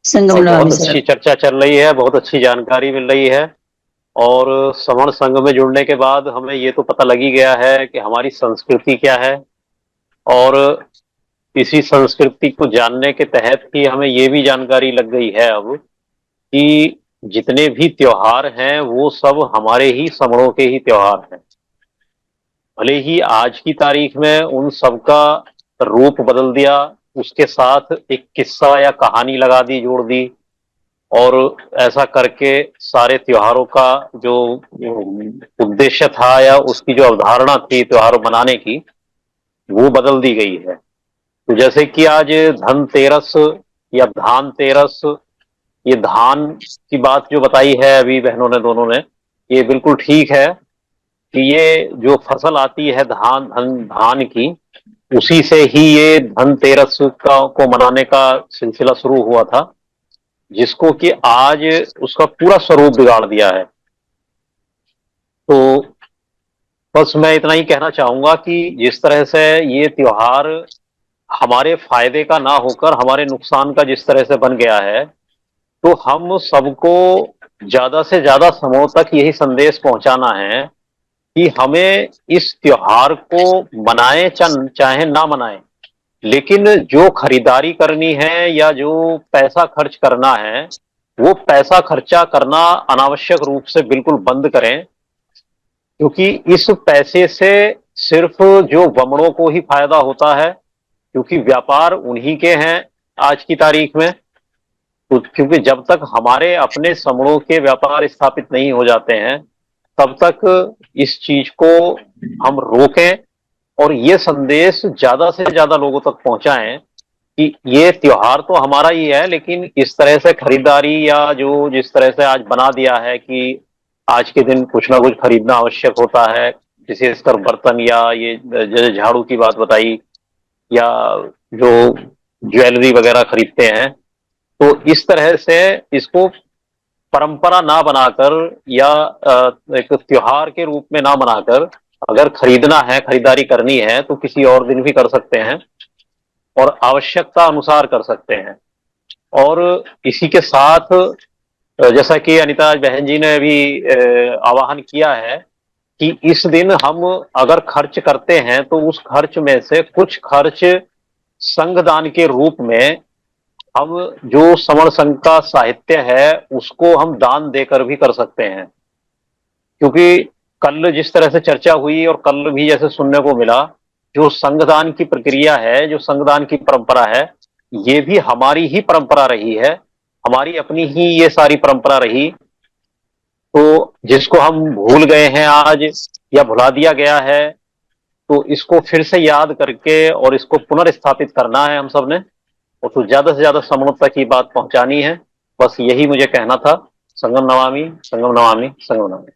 संगम और नवामी बहुत सर। अच्छी चर्चा चल रही है, बहुत अच्छी जानकारी मिल रही है। और सवर्ण संघ में जुड़ने के बाद हमें ये तो पता लग ही गया है कि हमारी संस्कृति क्या है। और इसी संस्कृति को जानने के तहत ही हमें ये भी जानकारी लग गई है अब कि जितने भी त्योहार हैं वो सब हमारे ही समणों के ही त्योहार हैं। भले ही आज की तारीख में उन सब का रूप बदल दिया, उसके साथ एक किस्सा या कहानी लगा दी, जोड़ दी। और ऐसा करके सारे त्योहारों का जो उद्देश्य था या उसकी जो अवधारणा थी त्योहार मनाने की, वो बदल दी गई है। तो जैसे कि आज धनतेरस या धान तेरस, ये धान की बात जो बताई है अभी बहनों ने दोनों ने, ये बिल्कुल ठीक है कि ये जो फसल आती है धान की, उसी से ही ये धनतेरस का को मनाने का सिलसिला शुरू हुआ था, जिसको कि आज उसका पूरा स्वरूप बिगाड़ दिया है। तो बस मैं इतना ही कहना चाहूंगा कि जिस तरह से ये त्योहार हमारे फायदे का ना होकर हमारे नुकसान का जिस तरह से बन गया है, तो हम सबको ज्यादा से ज्यादा समूह तक यही संदेश पहुंचाना है कि हमें इस त्योहार को मनाएं चाहे ना मनाएं, लेकिन जो खरीदारी करनी है या जो पैसा खर्च करना है, वो पैसा खर्चा करना अनावश्यक रूप से बिल्कुल बंद करें। क्योंकि इस पैसे से सिर्फ जो वमनों को ही फायदा होता है, क्योंकि व्यापार उन्हीं के हैं आज की तारीख में। तो क्योंकि जब तक हमारे अपने समूहों के व्यापार स्थापित नहीं हो जाते हैं, तब तक इस चीज को हम रोकें और ये संदेश ज्यादा से ज्यादा लोगों तक पहुंचाएं कि ये त्योहार तो हमारा ही है, लेकिन इस तरह से खरीदारी या जो जिस तरह से आज बना दिया है कि आज के दिन कुछ ना कुछ खरीदना आवश्यक होता है, विशेषकर बर्तन या ये जैसे झाड़ू की बात बताई, या जो ज्वेलरी वगैरह खरीदते हैं। तो इस तरह से इसको परंपरा ना बनाकर या एक त्योहार के रूप में ना बनाकर, अगर खरीदना है, खरीदारी करनी है, तो किसी और दिन भी कर सकते हैं और आवश्यकता अनुसार कर सकते हैं। और इसी के साथ जैसा कि अनिता बहन जी ने भी आह्वान किया है कि इस दिन हम अगर खर्च करते हैं तो उस खर्च में से कुछ खर्च संघदान के रूप में हम जो समण संघ का साहित्य है उसको हम दान देकर भी कर सकते हैं। क्योंकि कल जिस तरह से चर्चा हुई और कल भी जैसे सुनने को मिला, जो संघदान की प्रक्रिया है, जो संघदान की परंपरा है, ये भी हमारी ही परंपरा रही है, हमारी अपनी ही ये सारी परंपरा रही। तो जिसको हम भूल गए हैं आज या भुला दिया गया है, तो इसको फिर से याद करके और इसको पुनर्स्थापित करना है हम सब ने, और तो ज्यादा से ज्यादा समूह तक की बात पहुंचानी है। बस यही मुझे कहना था। संगम नमामि, संगम नमामि, संगम नमामि।